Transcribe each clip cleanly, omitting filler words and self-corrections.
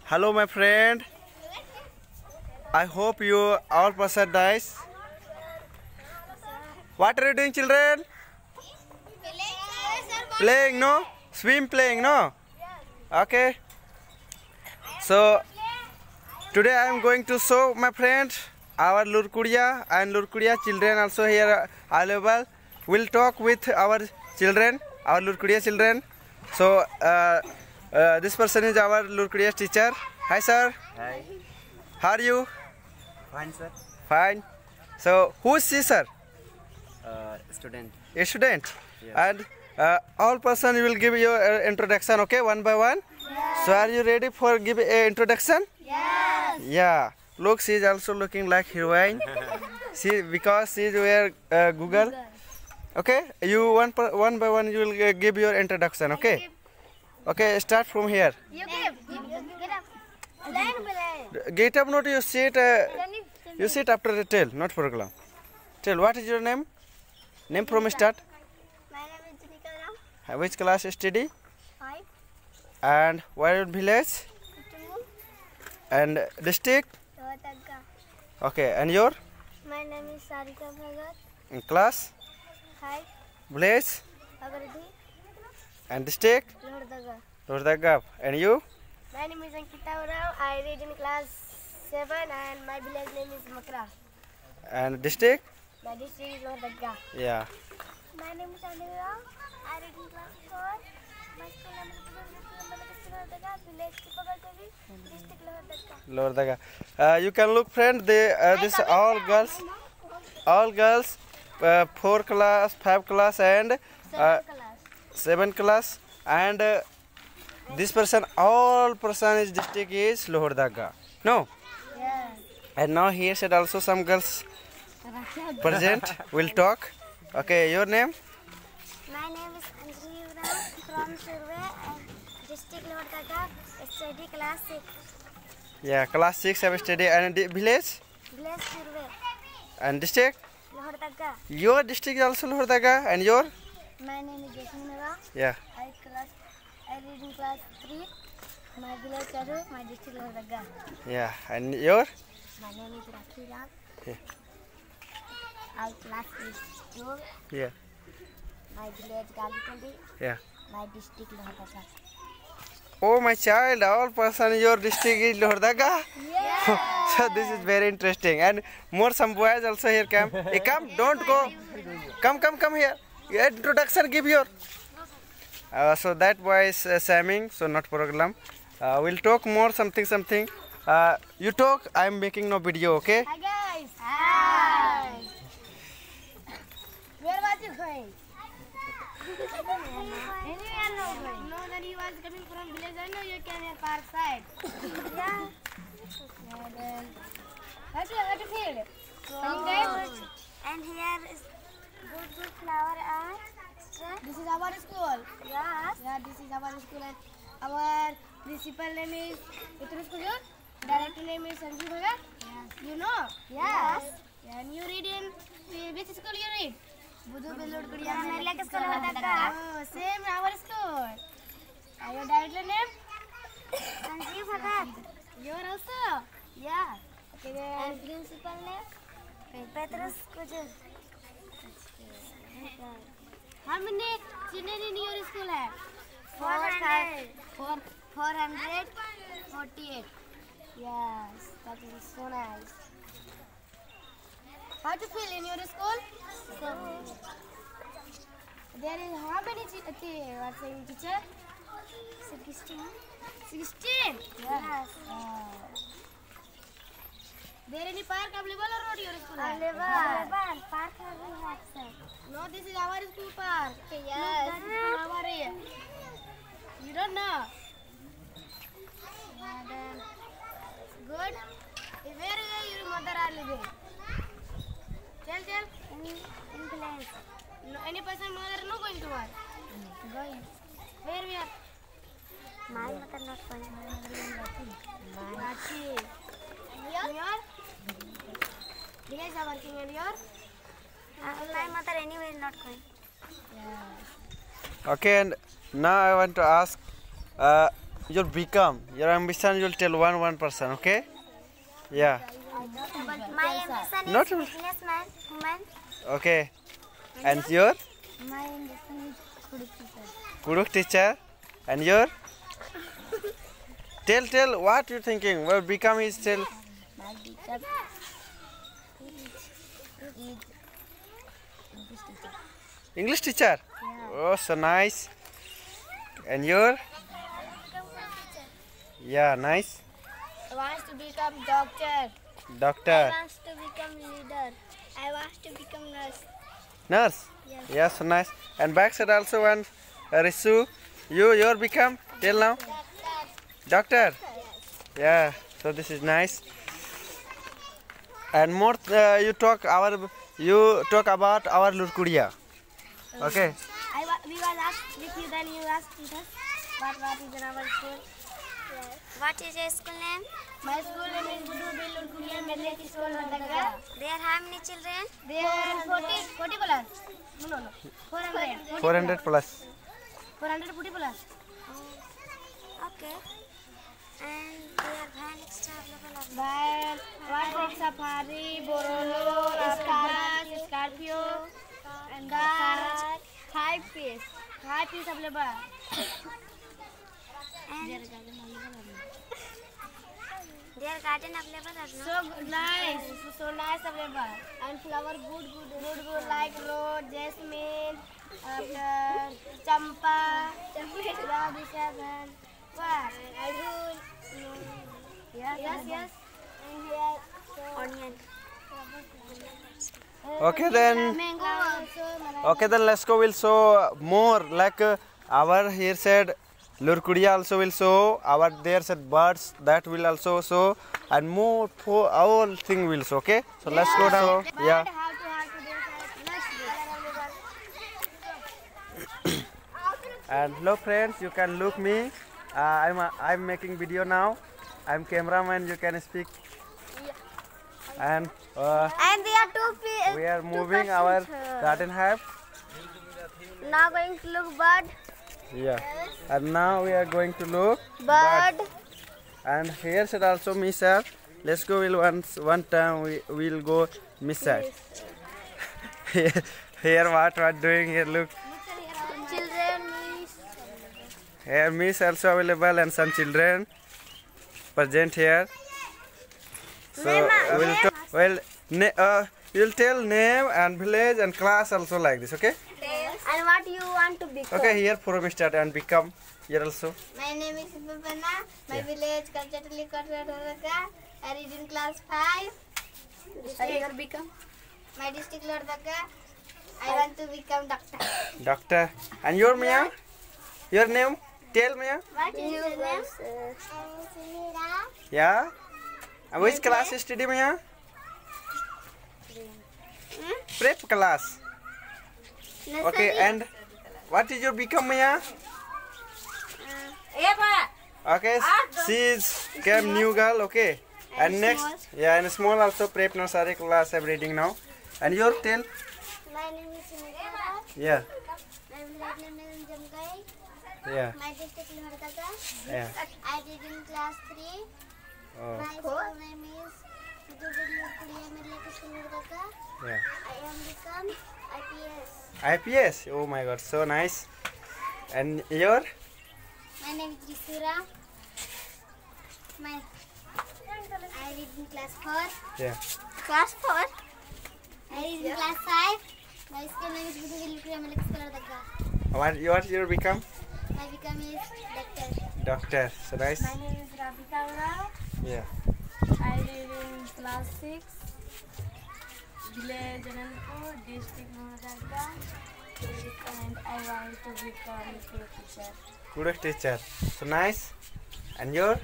Hello, my friend. I hope you all person nice. What are you doing, children? Playing, no? Swim playing, no? Okay. So today I am going to show my friends our Lurkudia and Lurkudia children also here available. We'll talk with our children, our Lurkudia children. So this person is our Lurkudia teacher. Hi, sir. Hi. How are you? Fine, sir. Fine. So who is she, sir? Student. A student. Yes. And all person will give you introduction, okay, one by one. Yes. So are you ready for give a introduction? Yes. Yeah. Look, she is also looking like heroine. because she is wear Google. Okay. You one by one you will give your introduction. Okay. Okay. Start from here. You give. Get up. Line. Get up. Not you sit. You sit after the tell, not program. Tell what is your name? Name from start. My name is Janika Ram. Which class study? 5. And where your village? And district? Lohardaga. Okay. And your My name is Sarika Bhagat. in class? 5. Village? Agardi. And district? Lohardaga. Lordagap. And you? My name is Ankita Ram. I read in class 7 and my village name is Makra. And district? My district is Lohardaga. Yeah. My name is Ankita Ram. I read in class 4. My school name is Lohardaga. Village Tipagavi. District Lohardaga. Lordaga. You can look, friend. This all girls, 4 class, 5 class, and 7 class. And this person, all person is district is Lohardaga. No. Yes. And now here said also some girls present. Will talk. Okay. Your name? My name is Anjali Ram from Survey and district Lohardaga. Study class 6. Yeah. Class 6 have study and village Village Survey. and district. Lohardaga. Your district is also Lohardaga, and your? My name is Jasmine Ram. Yeah. I read in class 3. My village Charu, my district Lohardaga. Yeah. And your? My name is Rakhi Ram. Yeah. I class is 2. Yeah. My village Galikandi. Yeah. My district Lohardaga. Oh, my child, all person your district is Lohardaga. Yeah. So this is very interesting. And more some boys also here come. Hey, come, don't go. Come here. Introduction give your. So that boy is Saming, so not program. We'll talk more something. You talk, I am making no video, okay? Hi guys. Hi. Where was you going? Anywhere no going. No, that he was coming from village. I know you came here park side. Yeah. And then, how to feel? So, and here is good flower and this is our school. Yes. Yeah, this is our school and our principal name is Uttara School. Director name is Sanjeev Bhagat. Yes. You know? Yes. And you read in which school you read? Budu Belurkudia. School. Oh, same our school. And your director name? Sanjeev Bhagat. Your also? Yeah. Okay, then. And principal name? Petrus Kujul. How many children in your school have? 448. Yes, that is so nice. How to feel in your school? So, there is how many teacher? 16. 16? Yes. There any park available or not your school? Available. Park we have, sir. No, this is our school park. Yes. Look, that is from our area. You don't know? And then, good. Where your mother are living? Tell. In place. No, any person mother no going to work? Going. Where we are? My mother not going. Rachi. And your? You guys are working and your? My mother anyway is not going. Yes. Okay, and now I want to ask you'll become. Your ambition you'll tell one person, okay? Yeah. But my ambition Not- is businessman, woman. Okay. And your My ambition is good teacher. Guru teacher. And your tell what you thinking. Well, become is tell. My teacher is English teacher. Oh, so nice. And your yeah, nice. wants to become doctor. Doctor. Wants to become leader. I want to become nurse. Nurse. Yes. Yes, so nice. And backside also one Risu. Your become till now. Doctor. Yeah. So this is nice. And more you talk about our Lurkudia. Okay. We was asked with you, then you asked us what is in our school. Yes. What is your school name? My school name is Budu Bellur Kuria Medley School Vandaka. There are how many children? There are 40 plus. No. 400. 400 plus. 440 plus. Okay. And there are van extra available. Van, one for Safari, Borolo, Scorpio, and car. 5 piece available. And their garden available or no? So nice available. And flower good like rose, jasmine, champa, rabisaban, what? Yes. And here onion. Okay then. Mango also. Okay then let's go. We'll show more like our here said Lurkudia also will show. Our there said birds that will also show, and more for all thing will show. Okay. So let's go now. Yeah. And hello friends, you can look me. I'm making video now. I'm cameraman. You can speak. And And there are two we are moving our garden hive. now going to look bird. Yeah. And now we are going to look Bird. And here should also miss sir. Let's go. One time we will go miss sir. Here what doing here? Look. Children. Here miss also available and some children present here. So we'll talk, you'll tell name and village and class also like this, okay? And what you want to become? Okay, here from start and become here also. My name is Pipana. My village Kalchatali Kotradaka. I read in class 5. Become? My district Lordaka. I want to become doctor. Doctor. And your Mia? Your name? Tell Mia. What is your name? Yeah. And which class you study Mia? Prep class. Okay, and what is your become Mia? Okay, she is came new girl, okay. And next, yeah, and small also prep nursery class I'm reading now. And your tell? My name is Sunita. Yeah, My village name is Jamkai. yeah, My district Lordaka. yeah. I read in class 3. Oh, My school name is Lordaka. yeah. I am become IPS. IPS. Oh my God, so nice. And your? My name is Jisura. I read in class 4. Yeah. Class 4? I read in class 5. My school name is Budu Lordaka. What your become? My become is doctor. Doctor. So nice. My name is Rabika Rao. Yeah. I read in class 6. Village Anandpur, district Lordaka. And I want to become a teacher. Good teacher. So nice. And your?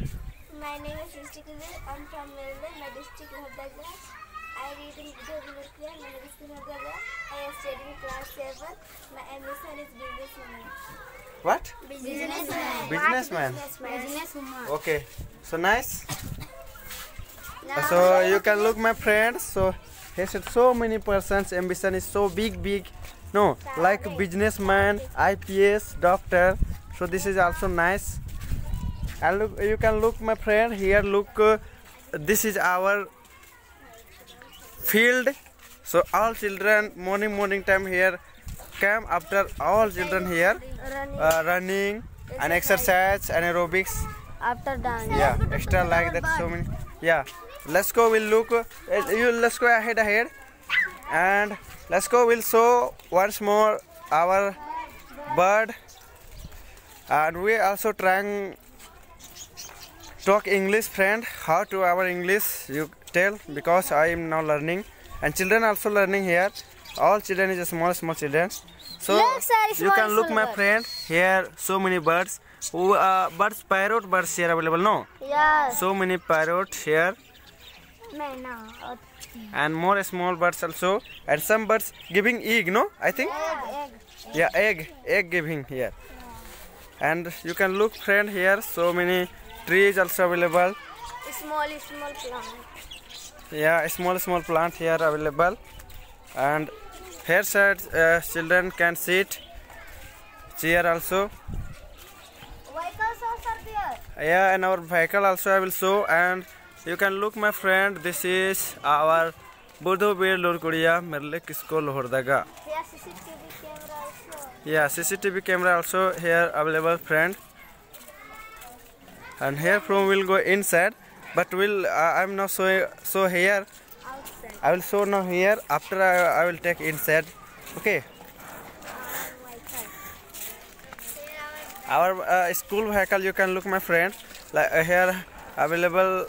My name is Srishtikul. I'm from Melbourne. My district Lordaka. I read in Budu my district Lordaka. I am studying class 7. My ambition is businessman. What? Businessman. Businessman. Businesswoman. Okay. So nice. So you can look my friends. So he said so many persons ambition is so big. No, like businessman, IPS, doctor. So this is also nice. And look, you can look, my friend. Here, look. This is our field. So all children morning time here come. After all children here running and exercise and aerobics. After dance. Yeah, extra like that. So many. Yeah. Let's go. We'll look. Let's go ahead, and let's go. We'll show once more our bird, and we also trying talk English, friend. How to our English you tell, because I am now learning, and children also learning here. All children is small children. So Look, sir, you small, can look, small my bird. friend. Here so many birds. Birds, parrot birds here available. No, Yes. so many parrots here. No. And more small birds also, and some birds giving egg, no, I think. Egg. Yeah, egg giving here. And you can look, friend, here so many trees also available. Small plant. Yeah, small plant here available. And here side children can sit, chair also. Vehicles also are there. Yeah, and our vehicle also I will show. And you can look, my friend, this is our Budho Bir Lurkudia Merlik School Hordaga. There CCTV camera also. Yeah, CCTV camera also here available, friend. And here from we'll go inside, but I'm not so here. Outside. I will show now here. After I will take inside. Okay. Our school vehicle, you can look, my friend. Like here available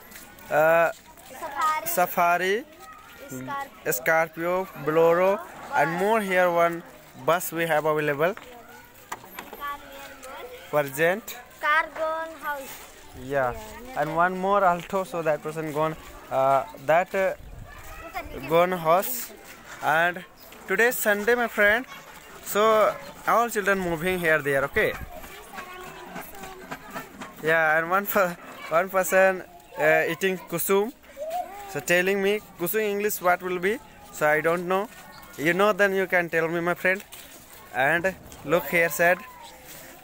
Safari, Scorpio, Bolero, and more here one bus we have available. Present. Car gone house. Yeah, and one more Alto, so that person gone gone house. And today is Sunday, my friend, so all children moving here there. Okay. Yeah, and one person eating kusum, so telling me kusum English what will be, so I don't know. You know, then you can tell me, my friend. And look here, said.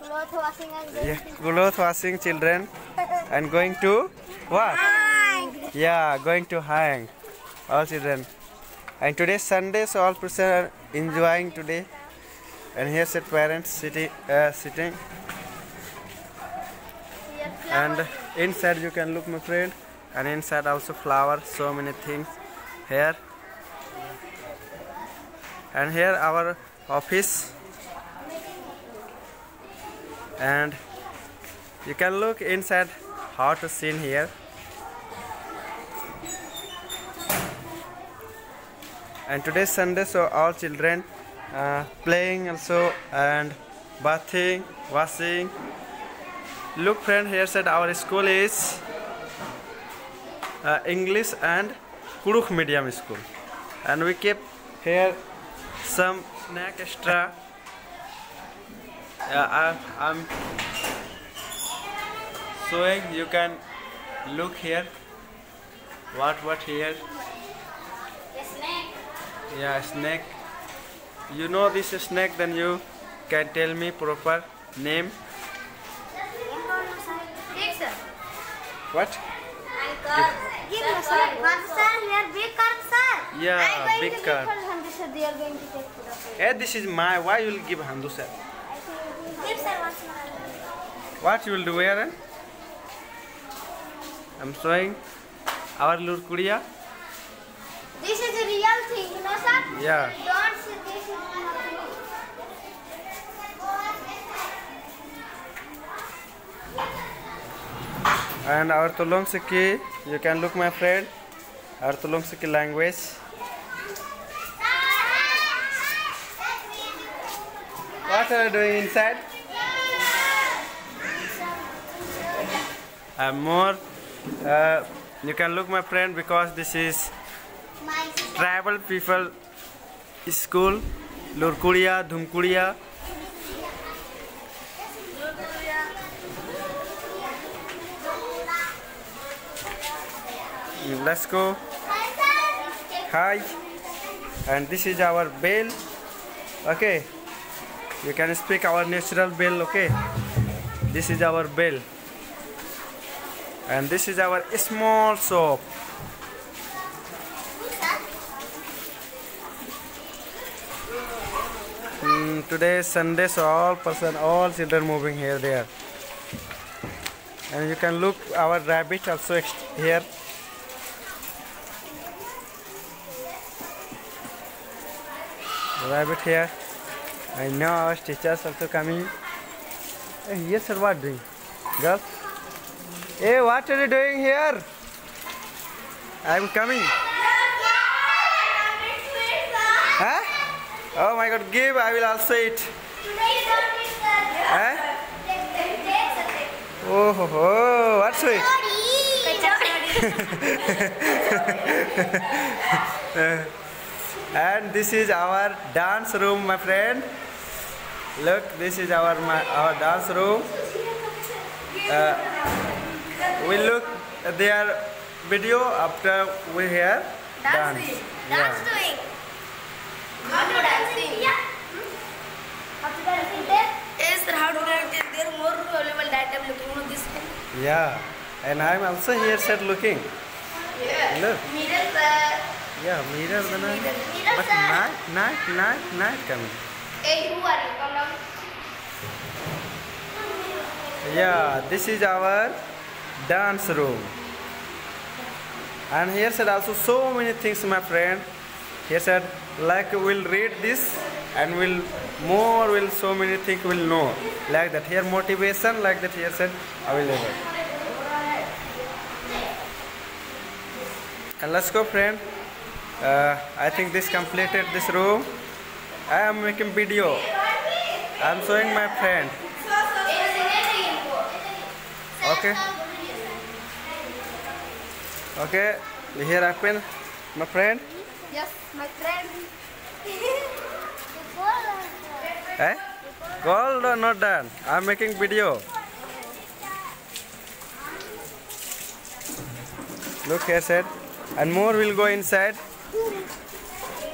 Cloth washing and going Yeah, cloth washing children and going to what? hang. Yeah, going to hang. All children. And today is Sunday, so all person are enjoying today. And here said parents sitting. And inside you can look, my friend. And inside also flowers, so many things here. And here our office. And you can look inside how to scene here. And today is Sunday, so all children playing also and bathing, washing. Look, friend, here said our school is English and Kurukh medium school, and we keep here some snack extra. I'm showing. You can look here. What here? Yeah, snake. You know this is snake, then you can tell me proper name. What? Give me sir. Sir, here big car, sir. Yeah, big car. They are going to take photo. Hey, this is my. Why you will give Handu sir? Give sir once more. What you will do, Aaron? I'm showing our Lurkudia. This is a real thing, you know, sir? Yeah. Don't say this is nothing. And our Tulung Siki, you can look, my friend. Our Tulung Siki language. What are you doing inside? And more, you can look, my friend, because this is My tribal people school, Lurkudia, Dhumkudia. Let's go. Hi. And this is our bell. Okay. You can speak our natural bell. Okay. This is our bell. And this is our small shop. Today is Sunday, so all children moving here there. And you can look our rabbit also here. Rabbit here. I know our teachers also coming. Hey, yes sir, what doing? Girl? Hey, what are you doing here? I'm coming. Huh? Oh my God, give, I will also eat. Huh? Oh, ho, ho. What's it? And this is our dance room, my friend. Look, this is our dance room. We look their video after we hear dance. Dance doing. How to dancing? Yeah. How to dancing there? Yes, sir. How to dancing? There are more available that I'm looking on this one. Yeah, and I'm also here said looking. Yeah. Look. Mirror, sir. Yeah, mirror, Mirror, but sir. night coming. Hey, who are you? Come down. Yeah, this is our dance room. And here said also so many things, my friend. Here said like we'll read this and will so many things will know. Like that here motivation, like that here said available. And let's go, friend. I think this completed this room. I am making video. I am showing my friend. Okay. Okay. Here happen, my friend. Yes, my friend. Eh? Gold or not done? I am making video. Look here, said. And more will go inside.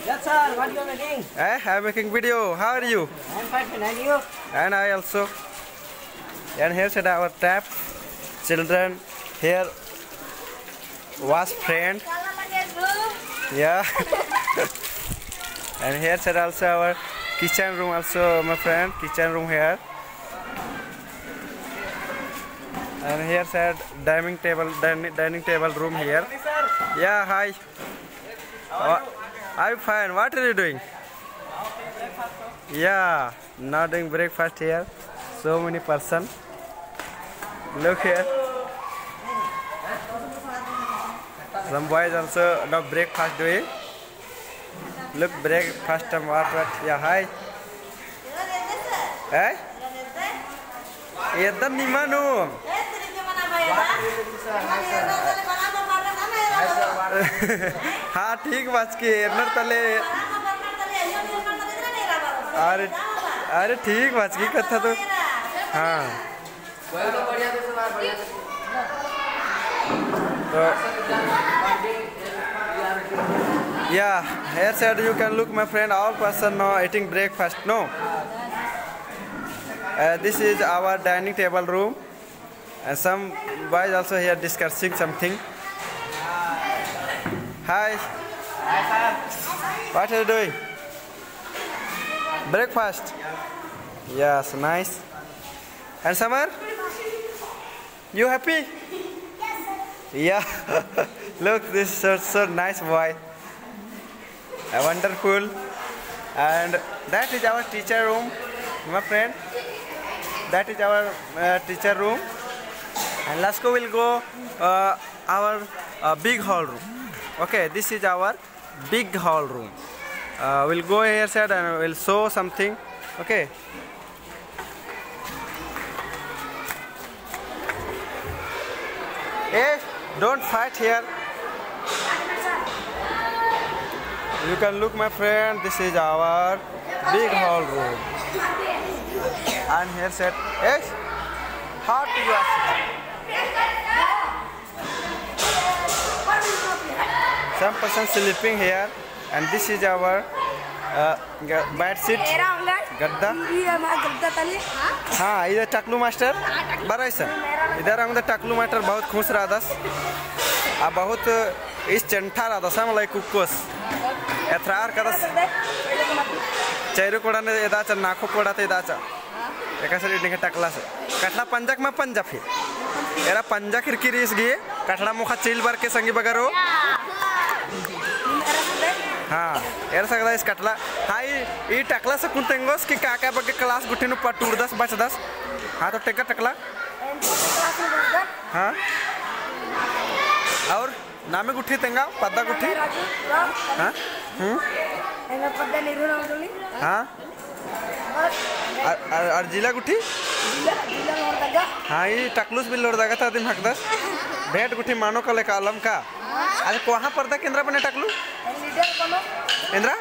Yes, sir. What you are making? I am making video. How are you? I'm fine. And you? And I also. And here said our tap. Children here was friend. Yeah. And here said also our kitchen room also, my friend. Kitchen room here. And here said dining table room here. Yeah, hi. I'm fine. What are you doing? Yeah, now doing breakfast here. So many person. Look here. Some boys also now breakfast doing. Look, breakfast and what? Yeah, hi. Eh? Yedan di mana? हाँ ठीक बात की एरनर तले अरे ठीक बात की कथा तो हाँ तो yeah, here said you can look, my friend, all person now eating breakfast. No, this is our dining table room, and some boys also here discussing something. Hi. Hi, sir. What are you doing? Breakfast. Yes, nice. And Samar, you happy? Yeah. Look, this is so nice boy. Wonderful. And that is our teacher room, my friend. That is our teacher room. And let's go. We'll go our big hall room. Okay, this is our big hall room. We'll go here side and we'll show something. Okay. Hey, don't fight here. You can look, my friend. This is our big hall room. And here said, hey, how do you ask? Some person sleeping here, and this is our bed sheet. गद्दा हाँ इधर टकलू master बरस इधर हम टकलू master बहुत खुश रादस आ बहुत इस चंठा रादस मतलब कुक्कोस एथरार कदस चैरू कोड़ा ने इदाच नाखो कोड़ा ते इदाच एका सरी निके टकला से कटला पंजक में पंजा फिर एरा पंजा खिरकिरीस गे कटला मुखा चिल बर के संगी बगरो हाँ एरा सकदा इस कटला हाँ ये टकला से कुन तेंगोस कि काका बगे क्लास गुठी नु पटूर दस बच दस हाँ तो टेका टकला हाँ और नामे गुठी तेंगा पद्दा गुठी हाँ हाँ और जिला गुठी हाँ ये टकलूस बिल लोड़ दागा था दिन हकदस भेट गुठी मानो का लेका आलम का अरे कहाँ पर्दा केंद्र बने टकलू इंद्रा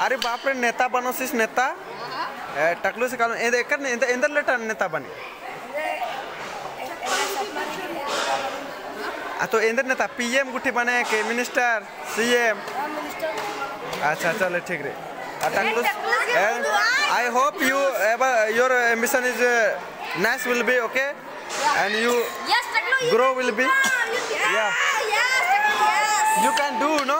अरे बाप रे नेता बनो सिस नेता टकलू से कालो इंदर लेटर नेता बने तो इंदर नेता पीएम गुठी बने के मिनिस्टर सीएम अच्छा चलो ठीक रे I hope you your ambition is nice will be okay and you grow will be yeah you can do no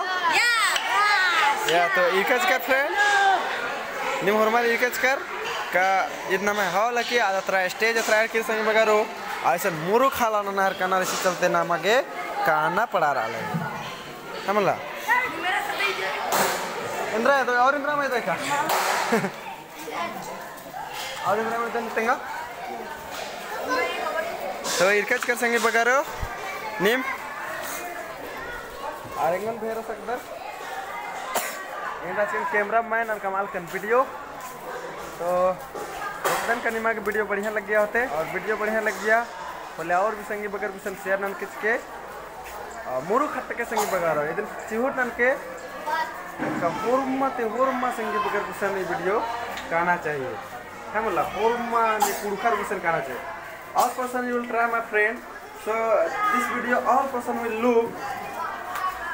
yeah तो इकच कर फ्रेंड निम हरमाल इकच कर का इतना में हाव लकी आदतरा स्टेज अतरा के संग बगारो ऐसा मुरु खाला नार कनार से चलते ना मगे काना पड़ा रहा है हमला इंद्रा तो और इंद्रा में देखा और इंद्रा में तेंगा तो इरकच कर संगे बगारो निम आरेंगन भेरो सकदर इंद्रा सिंह कैमरा मैन और कमाल कन वीडियो तो एकदम कनिमा के वीडियो बढ़िया लग गया होते और वीडियो बढ़िया लग गया बोले और भी संगी बगर कुछ शेयर नन किच के मुरु खट्ट के संगी बगारो इधर चिहुट नन के होरमा संगी बगर कुछ वीडियो कहना चाहिए है बोला होरमा ने कुड़खर कुछ कहना चाहिए all person you will try my friend so this video all person will look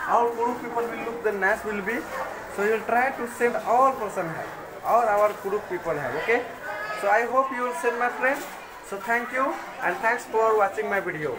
all Kuru people will look the nice will be so you will try to send all person have all our Kuru people have okay so I hope you will send my friend so thank you and thanks for watching my video.